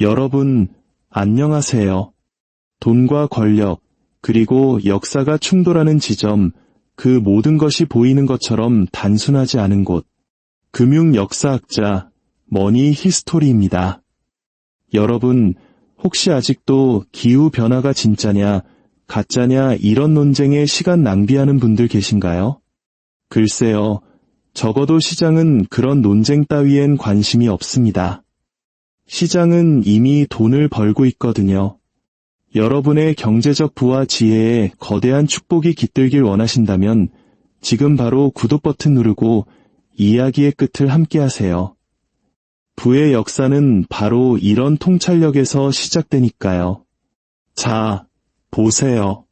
여러분, 안녕하세요. 돈과 권력, 그리고 역사가 충돌하는 지점, 그 모든 것이 보이는 것처럼 단순하지 않은 곳. 금융 역사학자, 머니 히스토리입니다. 여러분, 혹시 아직도 기후변화가 진짜냐, 가짜냐 이런 논쟁에 시간 낭비하는 분들 계신가요? 글쎄요, 적어도 시장은 그런 논쟁 따위엔 관심이 없습니다. 시장은 이미 돈을 벌고 있거든요. 여러분의 경제적 부와 지혜에 거대한 축복이 깃들길 원하신다면 지금 바로 구독 버튼 누르고 이야기의 끝을 함께 하세요. 부의 역사는 바로 이런 통찰력에서 시작되니까요. 자, 보세요.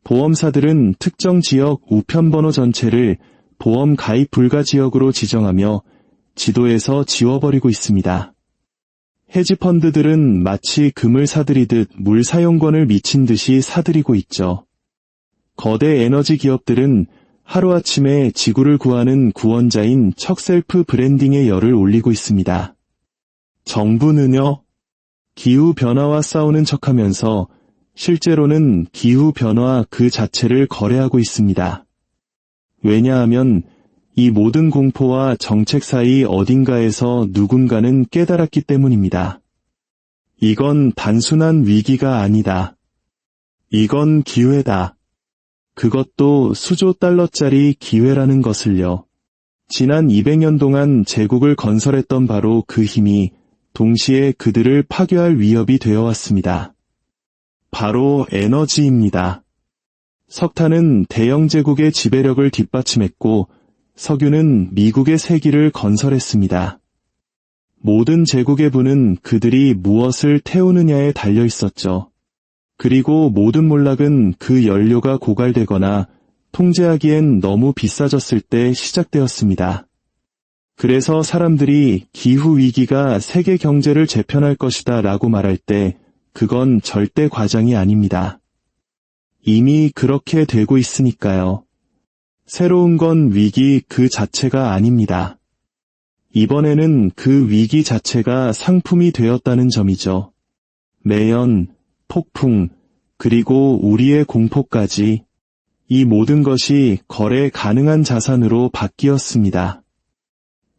보험사들은 특정 지역 우편번호 전체를 보험 가입 불가 지역으로 지정하며 지도에서 지워버리고 있습니다. 헤지펀드들은 마치 금을 사들이듯 물 사용권을 미친 듯이 사들이고 있죠. 거대 에너지 기업들은 하루아침에 지구를 구하는 구원자인 척셀프 브랜딩의 열을 올리고 있습니다. 정부는요, 기후변화와 싸우는 척하면서 실제로는 기후변화 그 자체를 거래하고 있습니다. 왜냐하면 이 모든 공포와 정책 사이 어딘가에서 누군가는 깨달았기 때문입니다. 이건 단순한 위기가 아니다. 이건 기회다. 그것도 수조 달러짜리 기회라는 것을요. 지난 200년 동안 제국을 건설했던 바로 그 힘이 동시에 그들을 파괴할 위협이 되어왔습니다. 바로 에너지입니다. 석탄은 대영 제국의 지배력을 뒷받침했고 석유는 미국의 세기를 건설했습니다. 모든 제국의 부는 그들이 무엇을 태우느냐에 달려 있었죠. 그리고 모든 몰락은 그 연료가 고갈되거나 통제하기엔 너무 비싸졌을 때 시작되었습니다. 그래서 사람들이 기후위기가 세계 경제를 재편할 것이다 라고 말할 때 그건 절대 과장이 아닙니다. 이미 그렇게 되고 있으니까요. 새로운 건 위기 그 자체가 아닙니다. 이번에는 그 위기 자체가 상품이 되었다는 점이죠. 매연, 폭풍, 그리고 우리의 공포까지 이 모든 것이 거래 가능한 자산으로 바뀌었습니다.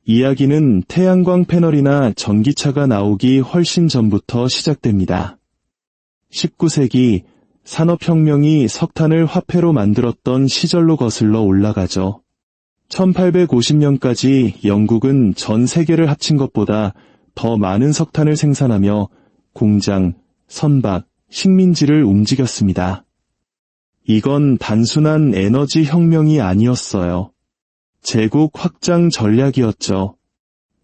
이야기는 태양광 패널이나 전기차가 나오기 훨씬 전부터 시작됩니다. 19세기 산업혁명이 석탄을 화폐로 만들었던 시절로 거슬러 올라가죠. 1850년까지 영국은 전 세계를 합친 것보다 더 많은 석탄을 생산하며 공장, 선박, 식민지를 움직였습니다. 이건 단순한 에너지 혁명이 아니었어요. 제국 확장 전략이었죠.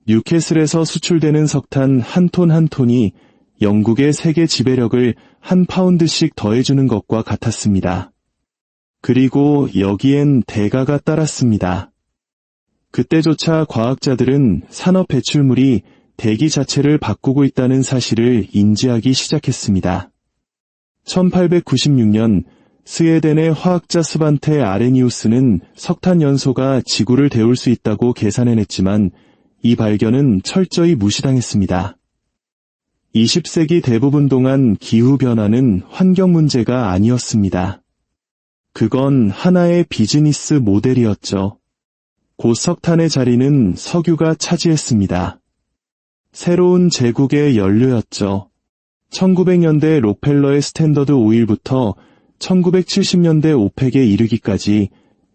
뉴캐슬에서 수출되는 석탄 한 톤 한 톤이 영국의 세계 지배력을 한 파운드씩 더해주는 것과 같았습니다. 그리고 여기엔 대가가 따랐습니다. 그때조차 과학자들은 산업 배출물이 대기 자체를 바꾸고 있다는 사실을 인지하기 시작했습니다. 1896년 스웨덴의 화학자 스반테 아레니우스는 석탄 연소가 지구를 데울 수 있다고 계산해냈지만 이 발견은 철저히 무시당했습니다. 20세기 대부분 동안 기후변화는 환경 문제가 아니었습니다. 그건 하나의 비즈니스 모델이었죠. 곧 석탄의 자리는 석유가 차지했습니다. 새로운 제국의 연료였죠. 1900년대 록펠러의 스탠더드 오일부터 1970년대 오펙에 이르기까지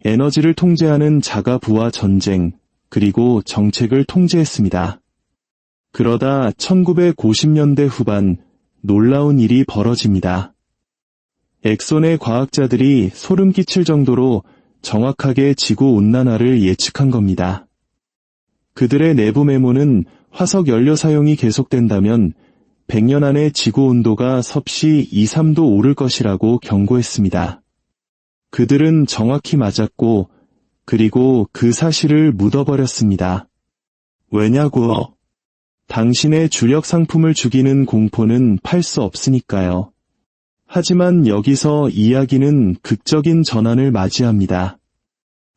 에너지를 통제하는 자가 부와 전쟁, 그리고 정책을 통제했습니다. 그러다 1950년대 후반 놀라운 일이 벌어집니다. 엑손의 과학자들이 소름 끼칠 정도로 정확하게 지구온난화를 예측한 겁니다. 그들의 내부 메모는 화석 연료 사용이 계속된다면 100년 안에 지구 온도가 섭씨 2, 3도 오를 것이라고 경고했습니다. 그들은 정확히 맞았고 그리고 그 사실을 묻어버렸습니다. 왜냐고요? 당신의 주력 상품을 죽이는 공포는 팔 수 없으니까요. 하지만 여기서 이야기는 극적인 전환을 맞이합니다.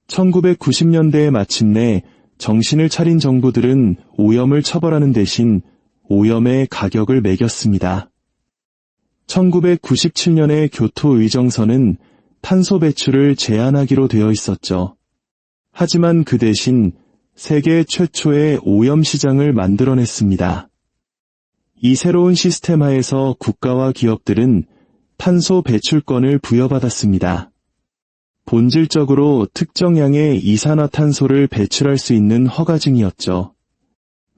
1990년대에 마침내 정신을 차린 정부들은 오염을 처벌하는 대신 오염의 가격을 매겼습니다. 1997년의 교토의정서는 탄소 배출을 제한하기로 되어 있었죠. 하지만 그 대신 세계 최초의 오염 시장을 만들어냈습니다. 이 새로운 시스템 하에서 국가와 기업들은 탄소 배출권을 부여받았습니다. 본질적으로 특정 양의 이산화탄소를 배출할 수 있는 허가증이었죠.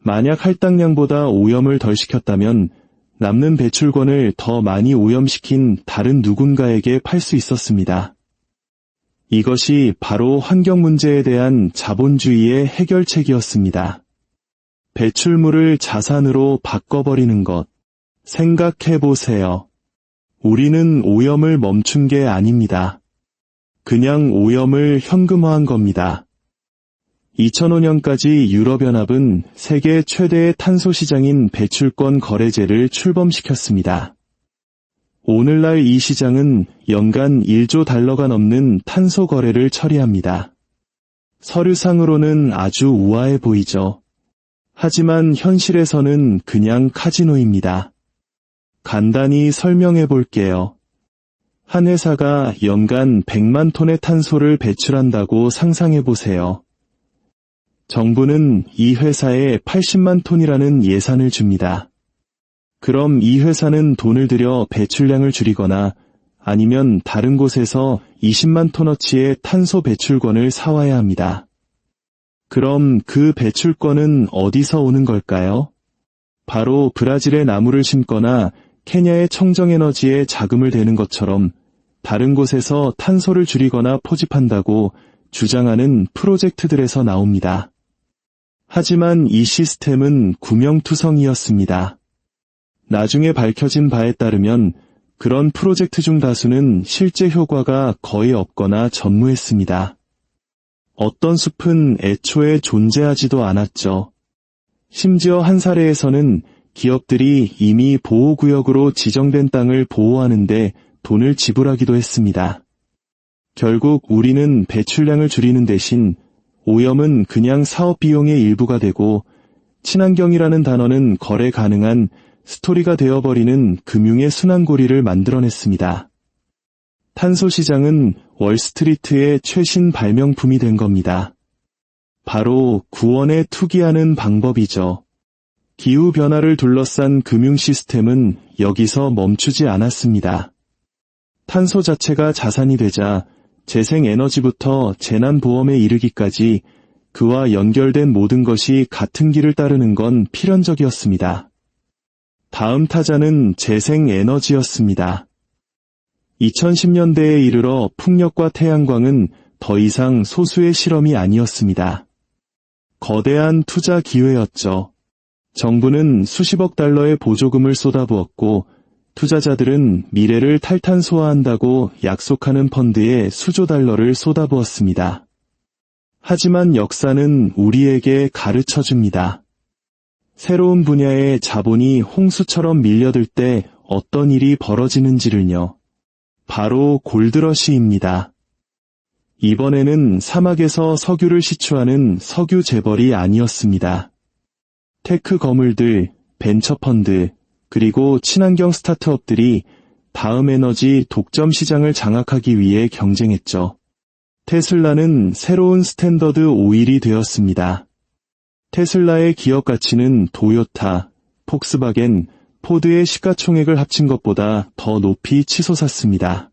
만약 할당량보다 오염을 덜 시켰다면 남는 배출권을 더 많이 오염시킨 다른 누군가에게 팔 수 있었습니다. 이것이 바로 환경 문제에 대한 자본주의의 해결책이었습니다. 배출물을 자산으로 바꿔버리는 것. 생각해보세요. 우리는 오염을 멈춘 게 아닙니다. 그냥 오염을 현금화한 겁니다. 2005년까지 유럽연합은 세계 최대의 탄소 시장인 배출권 거래제를 출범시켰습니다. 오늘날 이 시장은 연간 1조 달러가 넘는 탄소 거래를 처리합니다. 서류상으로는 아주 우아해 보이죠. 하지만 현실에서는 그냥 카지노입니다. 간단히 설명해 볼게요. 한 회사가 연간 100만 톤의 탄소를 배출한다고 상상해 보세요. 정부는 이 회사에 80만 톤이라는 예산을 줍니다. 그럼 이 회사는 돈을 들여 배출량을 줄이거나 아니면 다른 곳에서 20만 톤어치의 탄소 배출권을 사와야 합니다. 그럼 그 배출권은 어디서 오는 걸까요? 바로 브라질에 나무를 심거나 케냐의 청정에너지에 자금을 대는 것처럼 다른 곳에서 탄소를 줄이거나 포집한다고 주장하는 프로젝트들에서 나옵니다. 하지만 이 시스템은 구명투성이었습니다. 나중에 밝혀진 바에 따르면 그런 프로젝트 중 다수는 실제 효과가 거의 없거나 전무했습니다. 어떤 숲은 애초에 존재하지도 않았죠. 심지어 한 사례에서는 기업들이 이미 보호구역으로 지정된 땅을 보호하는데 돈을 지불하기도 했습니다. 결국 우리는 배출량을 줄이는 대신 오염은 그냥 사업 비용의 일부가 되고 친환경이라는 단어는 거래 가능한 스토리가 되어버리는 금융의 순환고리를 만들어냈습니다. 탄소 시장은 월스트리트의 최신 발명품이 된 겁니다. 바로 구원에 투기하는 방법이죠. 기후변화를 둘러싼 금융 시스템은 여기서 멈추지 않았습니다. 탄소 자체가 자산이 되자 재생에너지부터 재난보험에 이르기까지 그와 연결된 모든 것이 같은 길을 따르는 건 필연적이었습니다. 다음 타자는 재생에너지였습니다. 2010년대에 이르러 풍력과 태양광은 더 이상 소수의 실험이 아니었습니다. 거대한 투자 기회였죠. 정부는 수십억 달러의 보조금을 쏟아부었고 투자자들은 미래를 탈탄소화한다고 약속하는 펀드에 수조 달러를 쏟아부었습니다. 하지만 역사는 우리에게 가르쳐줍니다. 새로운 분야의 자본이 홍수처럼 밀려들 때 어떤 일이 벌어지는지를요. 바로 골드러시입니다. 이번에는 사막에서 석유를 시추하는 석유 재벌이 아니었습니다. 테크 거물들, 벤처펀드, 그리고 친환경 스타트업들이 다음 에너지 독점 시장을 장악하기 위해 경쟁했죠. 테슬라는 새로운 스탠더드 오일이 되었습니다. 테슬라의 기업 가치는 도요타, 폭스바겐, 포드의 시가총액을 합친 것보다 더 높이 치솟았습니다.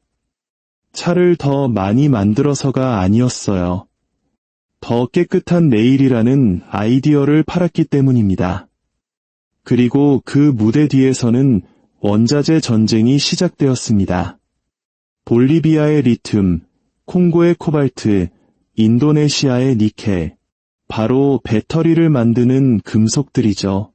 차를 더 많이 만들어서가 아니었어요. 더 깨끗한 내일이라는 아이디어를 팔았기 때문입니다. 그리고 그 무대 뒤에서는 원자재 전쟁이 시작되었습니다. 볼리비아의 리튬, 콩고의 코발트, 인도네시아의 니켈, 바로 배터리를 만드는 금속들이죠.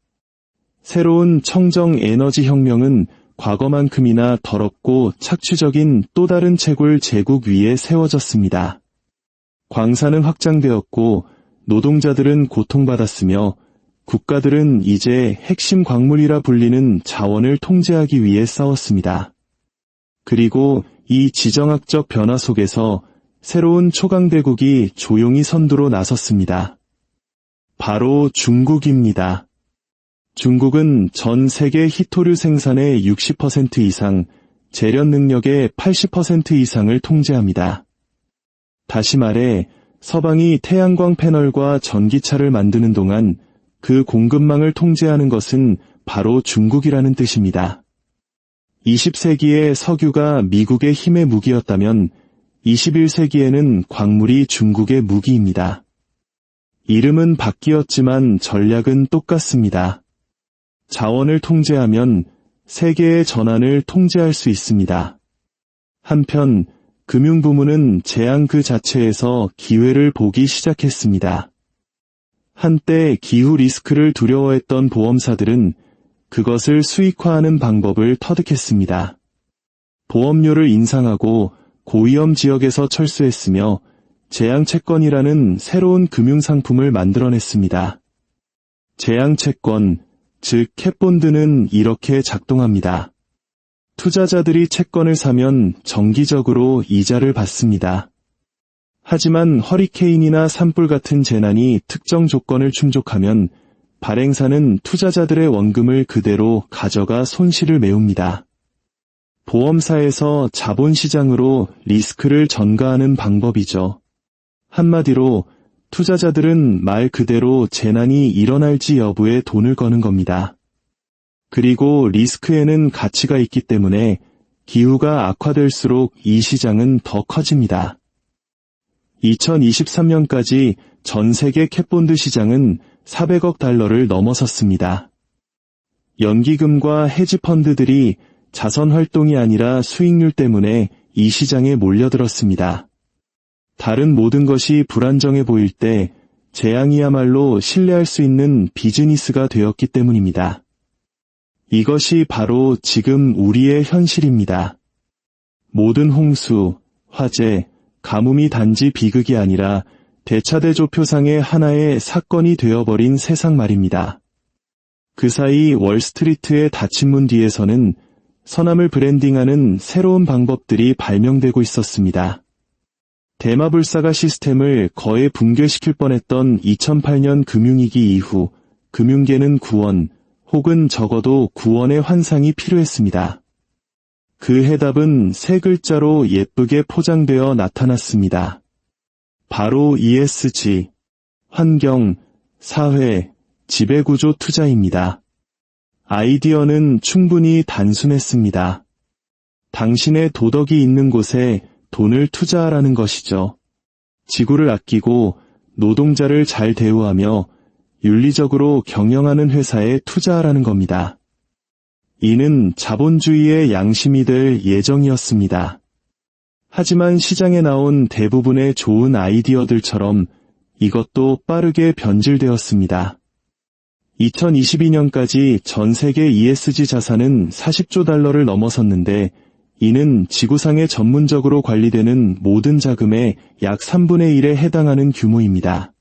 새로운 청정 에너지 혁명은 과거만큼이나 더럽고 착취적인 또 다른 채굴 제국 위에 세워졌습니다. 광산은 확장되었고 노동자들은 고통받았으며 국가들은 이제 핵심 광물이라 불리는 자원을 통제하기 위해 싸웠습니다. 그리고 이 지정학적 변화 속에서 새로운 초강대국이 조용히 선두로 나섰습니다. 바로 중국입니다. 중국은 전 세계 희토류 생산의 60% 이상, 재련 능력의 80% 이상을 통제합니다. 다시 말해, 서방이 태양광 패널과 전기차를 만드는 동안 그 공급망을 통제하는 것은 바로 중국이라는 뜻입니다. 20세기에 석유가 미국의 힘의 무기였다면 21세기에는 광물이 중국의 무기입니다. 이름은 바뀌었지만 전략은 똑같습니다. 자원을 통제하면 세계의 전환을 통제할 수 있습니다. 한편 금융부문은 재앙 그 자체에서 기회를 보기 시작했습니다. 한때 기후 리스크를 두려워했던 보험사들은 그것을 수익화하는 방법을 터득했습니다. 보험료를 인상하고 고위험 지역에서 철수했으며 재앙채권이라는 새로운 금융상품을 만들어냈습니다. 재앙채권, 즉 캣본드는 이렇게 작동합니다. 투자자들이 채권을 사면 정기적으로 이자를 받습니다. 하지만 허리케인이나 산불 같은 재난이 특정 조건을 충족하면 발행사는 투자자들의 원금을 그대로 가져가 손실을 메웁니다. 보험사에서 자본시장으로 리스크를 전가하는 방법이죠. 한마디로 투자자들은 말 그대로 재난이 일어날지 여부에 돈을 거는 겁니다. 그리고 리스크에는 가치가 있기 때문에 기후가 악화될수록 이 시장은 더 커집니다. 2023년까지 전 세계 캣본드 시장은 400억 달러를 넘어섰습니다. 연기금과 헤지펀드들이 자선 활동이 아니라 수익률 때문에 이 시장에 몰려들었습니다. 다른 모든 것이 불안정해 보일 때 재앙이야말로 신뢰할 수 있는 비즈니스가 되었기 때문입니다. 이것이 바로 지금 우리의 현실입니다. 모든 홍수, 화재, 가뭄이 단지 비극이 아니라 대차대조표상의 하나의 사건이 되어버린 세상 말입니다. 그 사이 월스트리트의 닫힌 문 뒤에서는 서남을 브랜딩하는 새로운 방법들이 발명되고 있었습니다. 대마불사가 시스템을 거의 붕괴시킬 뻔했던 2008년 금융위기 이후 금융계는 구원, 혹은 적어도 구원의 환상이 필요했습니다. 그 해답은 세 글자로 예쁘게 포장되어 나타났습니다. 바로 ESG, 환경, 사회, 지배구조 투자입니다. 아이디어는 충분히 단순했습니다. 당신의 도덕이 있는 곳에 돈을 투자하라는 것이죠. 지구를 아끼고 노동자를 잘 대우하며 윤리적으로 경영하는 회사에 투자하라는 겁니다. 이는 자본주의의 양심이 될 예정이었습니다. 하지만 시장에 나온 대부분의 좋은 아이디어들처럼 이것도 빠르게 변질되었습니다. 2022년까지 전 세계 ESG 자산은 40조 달러를 넘어섰는데 이는 지구상에 전문적으로 관리되는 모든 자금의 약 3분의 1에 해당하는 규모입니다.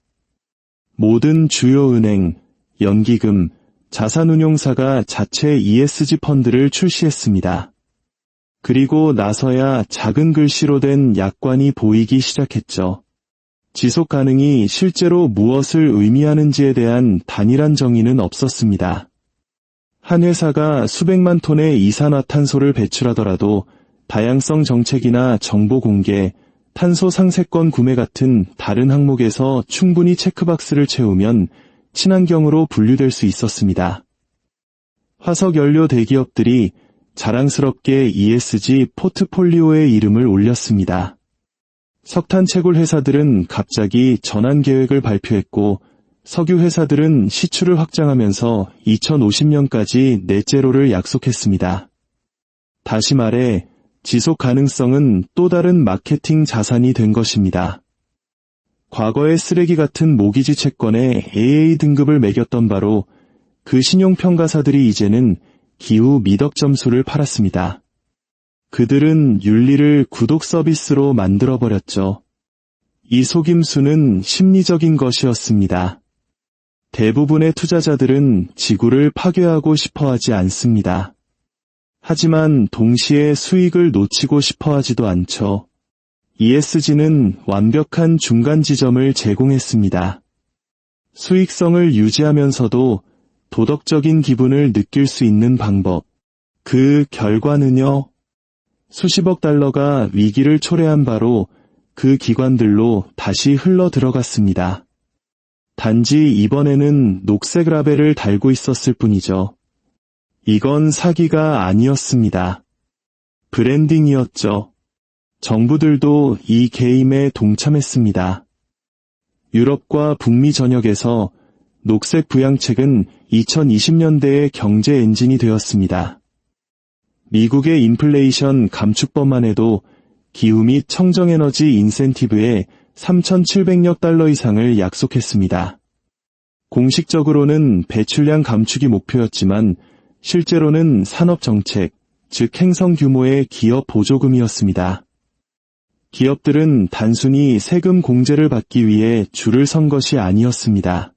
모든 주요 은행, 연기금, 자산운용사가 자체 ESG 펀드를 출시했습니다. 그리고 나서야 작은 글씨로 된 약관이 보이기 시작했죠. 지속 가능이 실제로 무엇을 의미하는지에 대한 단일한 정의는 없었습니다. 한 회사가 수백만 톤의 이산화탄소를 배출하더라도 다양성 정책이나 정보 공개, 탄소 상세권 구매 같은 다른 항목에서 충분히 체크박스를 채우면 친환경으로 분류될 수 있었습니다. 화석연료 대기업들이 자랑스럽게 ESG 포트폴리오에 이름을 올렸습니다. 석탄 채굴 회사들은 갑자기 전환 계획을 발표했고 석유 회사들은 시추를 확장하면서 2050년까지 넷제로를 약속했습니다. 다시 말해 지속 가능성은 또 다른 마케팅 자산이 된 것입니다. 과거의 쓰레기 같은 모기지 채권에 AA 등급을 매겼던 바로 그 신용평가사들이 이제는 기후 미덕 점수를 팔았습니다. 그들은 윤리를 구독 서비스로 만들어버렸죠. 이 속임수는 심리적인 것이었습니다. 대부분의 투자자들은 지구를 파괴하고 싶어 하지 않습니다. 하지만 동시에 수익을 놓치고 싶어 하지도 않죠. ESG는 완벽한 중간 지점을 제공했습니다. 수익성을 유지하면서도 도덕적인 기분을 느낄 수 있는 방법. 그 결과는요? 수십억 달러가 위기를 초래한 바로 그 기관들로 다시 흘러 들어갔습니다. 단지 이번에는 녹색 라벨을 달고 있었을 뿐이죠. 이건 사기가 아니었습니다. 브랜딩이었죠. 정부들도 이 게임에 동참했습니다. 유럽과 북미 전역에서 녹색 부양책은 2020년대의 경제 엔진이 되었습니다. 미국의 인플레이션 감축법만 해도 기후 및 청정에너지 인센티브에 3,700억 달러 이상을 약속했습니다. 공식적으로는 배출량 감축이 목표였지만 실제로는 산업정책, 즉 행성 규모의 기업 보조금이었습니다. 기업들은 단순히 세금 공제를 받기 위해 줄을 선 것이 아니었습니다.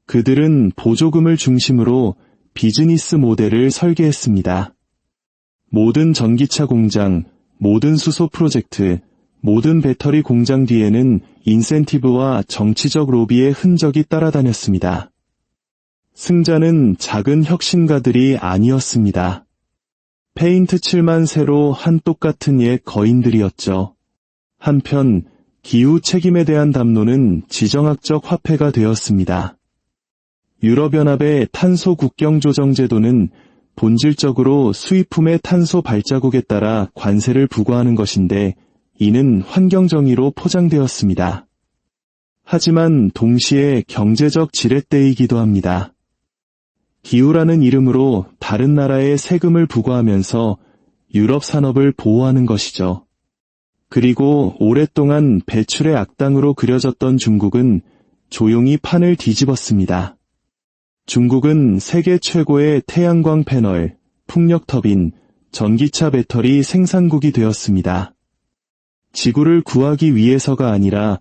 그들은 보조금을 중심으로 비즈니스 모델을 설계했습니다. 모든 전기차 공장, 모든 수소 프로젝트, 모든 배터리 공장 뒤에는 인센티브와 정치적 로비의 흔적이 따라다녔습니다. 승자는 작은 혁신가들이 아니었습니다. 페인트 칠만 새로 한 똑같은 옛 거인들이었죠. 한편 기후 책임에 대한 담론은 지정학적 화폐가 되었습니다. 유럽연합의 탄소 국경 조정 제도는 본질적으로 수입품의 탄소 발자국에 따라 관세를 부과하는 것인데 이는 환경정의로 포장되었습니다. 하지만 동시에 경제적 지렛대이기도 합니다. 기후라는 이름으로 다른 나라에 세금을 부과하면서 유럽 산업을 보호하는 것이죠. 그리고 오랫동안 배출의 악당으로 그려졌던 중국은 조용히 판을 뒤집었습니다. 중국은 세계 최고의 태양광 패널, 풍력 터빈, 전기차 배터리 생산국이 되었습니다. 지구를 구하기 위해서가 아니라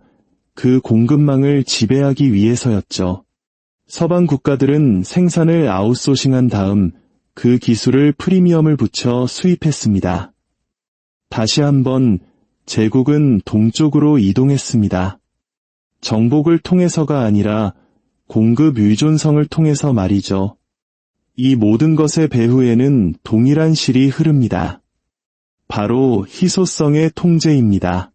그 공급망을 지배하기 위해서였죠. 서방 국가들은 생산을 아웃소싱한 다음 그 기술을 프리미엄을 붙여 수입했습니다. 다시 한번 제국은 동쪽으로 이동했습니다. 정복을 통해서가 아니라 공급 유존성을 통해서 말이죠. 이 모든 것의 배후에는 동일한 실이 흐릅니다. 바로 희소성의 통제입니다.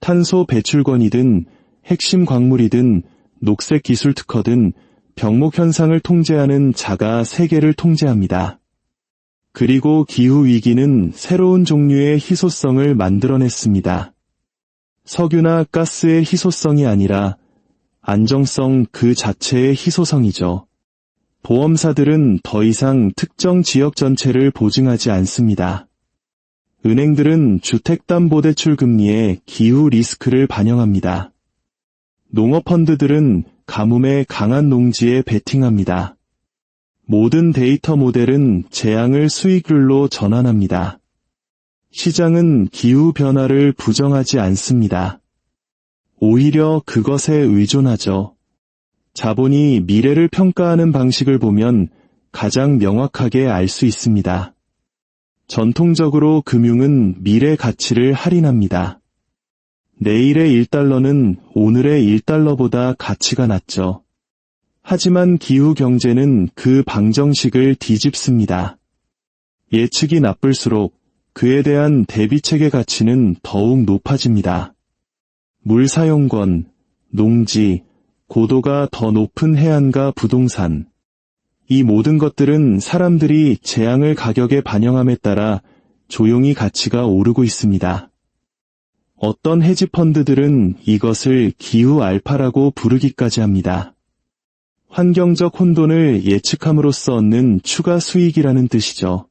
탄소 배출권이든 핵심 광물이든 녹색 기술 특허든 병목 현상을 통제하는 자가 세계를 통제합니다. 그리고 기후위기는 새로운 종류의 희소성을 만들어냈습니다. 석유나 가스의 희소성이 아니라 안정성 그 자체의 희소성이죠. 보험사들은 더 이상 특정 지역 전체를 보증하지 않습니다. 은행들은 주택담보대출 금리에 기후 리스크를 반영합니다. 농업펀드들은 가뭄에 강한 농지에 베팅합니다. 모든 데이터 모델은 재앙을 수익률로 전환합니다. 시장은 기후 변화를 부정하지 않습니다. 오히려 그것에 의존하죠. 자본이 미래를 평가하는 방식을 보면 가장 명확하게 알 수 있습니다. 전통적으로 금융은 미래 가치를 할인합니다. 내일의 1달러는 오늘의 1달러보다 가치가 낮죠. 하지만 기후 경제는 그 방정식을 뒤집습니다. 예측이 나쁠수록 그에 대한 대비책의 가치는 더욱 높아집니다. 물 사용권, 농지, 고도가 더 높은 해안과 부동산. 이 모든 것들은 사람들이 재앙을 가격에 반영함에 따라 조용히 가치가 오르고 있습니다. 어떤 헤지펀드들은 이것을 기후 알파라고 부르기까지 합니다. 환경적 혼돈을 예측함으로써 얻는 추가 수익이라는 뜻이죠.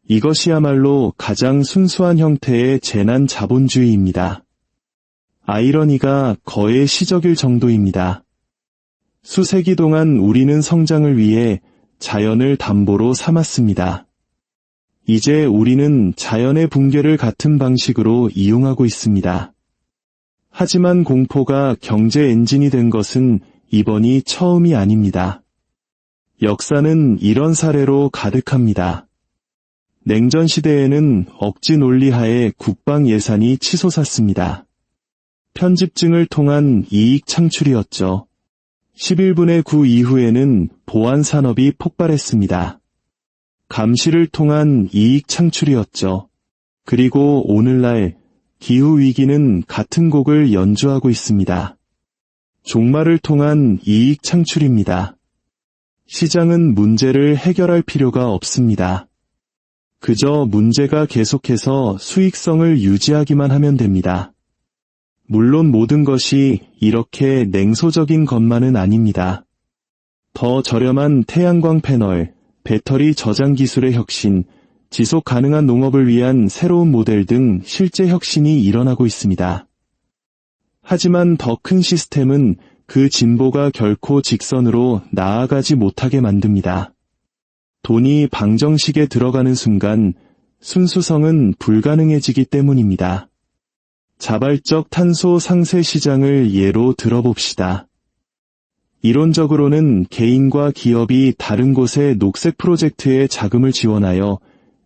이것이야말로 가장 순수한 형태의 재난 자본주의입니다. 아이러니가 거의 시적일 정도입니다. 수세기 동안 우리는 성장을 위해 자연을 담보로 삼았습니다. 이제 우리는 자연의 붕괴를 같은 방식으로 이용하고 있습니다. 하지만 공포가 경제 엔진이 된 것은 이번이 처음이 아닙니다. 역사는 이런 사례로 가득합니다. 냉전 시대에는 억지 논리하에 국방 예산이 치솟았습니다. 편집증을 통한 이익 창출이었죠. 11분의 9 이후에는 보안 산업이 폭발했습니다. 감시를 통한 이익 창출이었죠. 그리고 오늘날 기후위기는 같은 곡을 연주하고 있습니다. 종말을 통한 이익 창출입니다. 시장은 문제를 해결할 필요가 없습니다. 그저 문제가 계속해서 수익성을 유지하기만 하면 됩니다. 물론 모든 것이 이렇게 냉소적인 것만은 아닙니다. 더 저렴한 태양광 패널, 배터리 저장 기술의 혁신, 지속 가능한 농업을 위한 새로운 모델 등 실제 혁신이 일어나고 있습니다. 하지만 더 큰 시스템은 그 진보가 결코 직선으로 나아가지 못하게 만듭니다. 돈이 방정식에 들어가는 순간 순수성은 불가능해지기 때문입니다. 자발적 탄소 상세 시장을 예로 들어봅시다. 이론적으로는 개인과 기업이 다른 곳의 녹색 프로젝트에 자금을 지원하여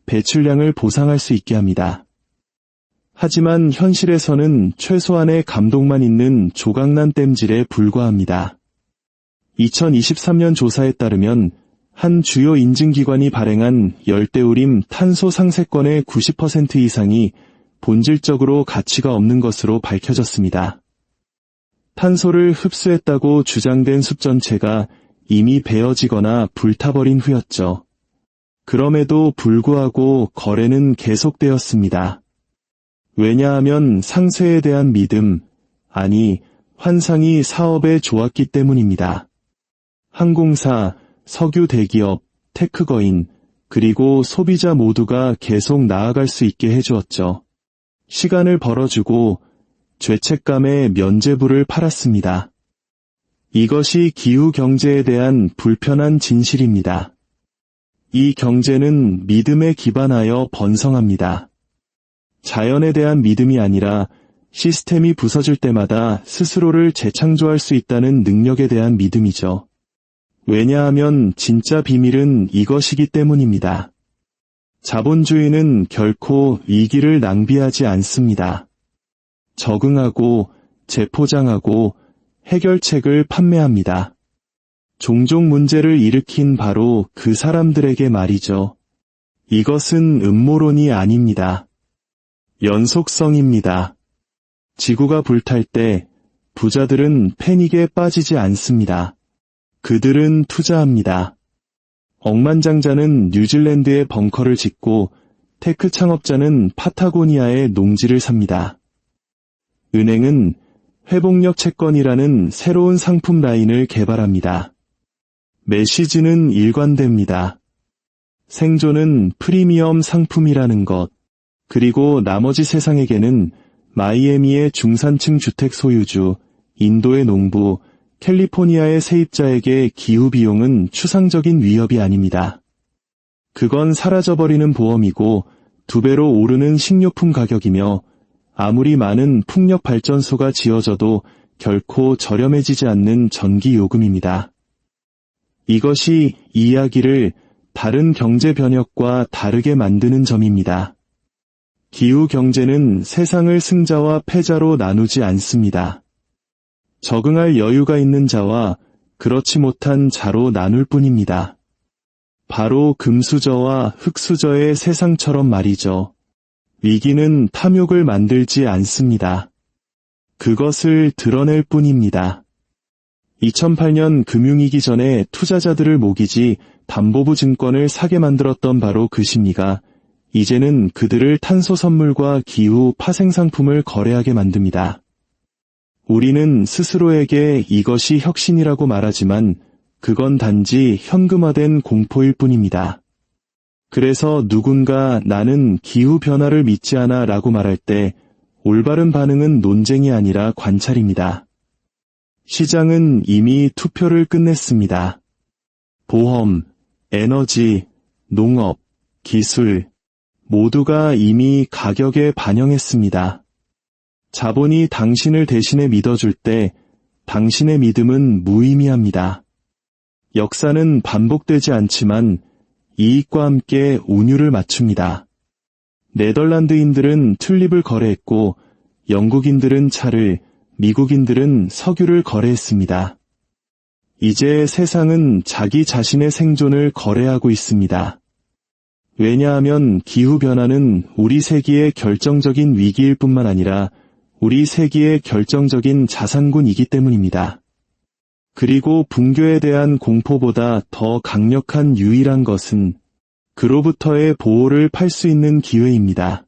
배출량을 보상할 수 있게 합니다. 하지만 현실에서는 최소한의 감독만 있는 조각난 땜질에 불과합니다. 2023년 조사에 따르면 한 주요 인증기관이 발행한 열대우림 탄소 상세권의 90% 이상이 본질적으로 가치가 없는 것으로 밝혀졌습니다. 탄소를 흡수했다고 주장된 숲 전체가 이미 베어지거나 불타버린 후였죠. 그럼에도 불구하고 거래는 계속되었습니다. 왜냐하면 상세에 대한 믿음, 아니 환상이 사업에 좋았기 때문입니다. 항공사, 석유 대기업, 테크거인, 그리고 소비자 모두가 계속 나아갈 수 있게 해주었죠. 시간을 벌어주고 죄책감에 면죄부를 팔았습니다. 이것이 기후 경제에 대한 불편한 진실입니다. 이 경제는 믿음에 기반하여 번성합니다. 자연에 대한 믿음이 아니라 시스템이 부서질 때마다 스스로를 재창조할 수 있다는 능력에 대한 믿음이죠. 왜냐하면 진짜 비밀은 이것이기 때문입니다. 자본주의는 결코 위기를 낭비하지 않습니다. 적응하고 재포장하고 해결책을 판매합니다. 종종 문제를 일으킨 바로 그 사람들에게 말이죠. 이것은 음모론이 아닙니다. 연속성입니다. 지구가 불탈 때 부자들은 패닉에 빠지지 않습니다. 그들은 투자합니다. 억만장자는 뉴질랜드에 벙커를 짓고 테크 창업자는 파타고니아에 농지를 삽니다. 은행은 회복력 채권이라는 새로운 상품 라인을 개발합니다. 메시지는 일관됩니다. 생존은 프리미엄 상품이라는 것, 그리고 나머지 세상에게는 마이애미의 중산층 주택 소유주, 인도의 농부, 캘리포니아의 세입자에게 기후비용은 추상적인 위협이 아닙니다. 그건 사라져버리는 보험이고 2배로 오르는 식료품 가격이며 아무리 많은 풍력발전소가 지어져도 결코 저렴해지지 않는 전기요금입니다. 이것이 이야기를 다른 경제 변혁과 다르게 만드는 점입니다. 기후경제는 세상을 승자와 패자로 나누지 않습니다. 적응할 여유가 있는 자와 그렇지 못한 자로 나눌 뿐입니다. 바로 금수저와 흙수저의 세상처럼 말이죠. 위기는 탐욕을 만들지 않습니다. 그것을 드러낼 뿐입니다. 2008년 금융위기 전에 투자자들을 목이지 담보부 증권을 사게 만들었던 바로 그 심리가 이제는 그들을 탄소 선물과 기후 파생 상품을 거래하게 만듭니다. 우리는 스스로에게 이것이 혁신이라고 말하지만 그건 단지 현금화된 공포일 뿐입니다. 그래서 누군가 나는 기후변화를 믿지 않아 라고 말할 때 올바른 반응은 논쟁이 아니라 관찰입니다. 시장은 이미 투표를 끝냈습니다. 보험, 에너지, 농업, 기술 모두가 이미 가격에 반영했습니다. 자본이 당신을 대신해 믿어줄 때 당신의 믿음은 무의미합니다. 역사는 반복되지 않지만 이익과 함께 운율을 맞춥니다. 네덜란드인들은 튤립을 거래했고 영국인들은 차를, 미국인들은 석유를 거래했습니다. 이제 세상은 자기 자신의 생존을 거래하고 있습니다. 왜냐하면 기후변화는 우리 세기의 결정적인 위기일 뿐만 아니라 우리 세기의 결정적인 자산군이기 때문입니다. 그리고 붕괴에 대한 공포보다 더 강력한 유일한 것은 그로부터의 보호를 팔 수 있는 기회입니다.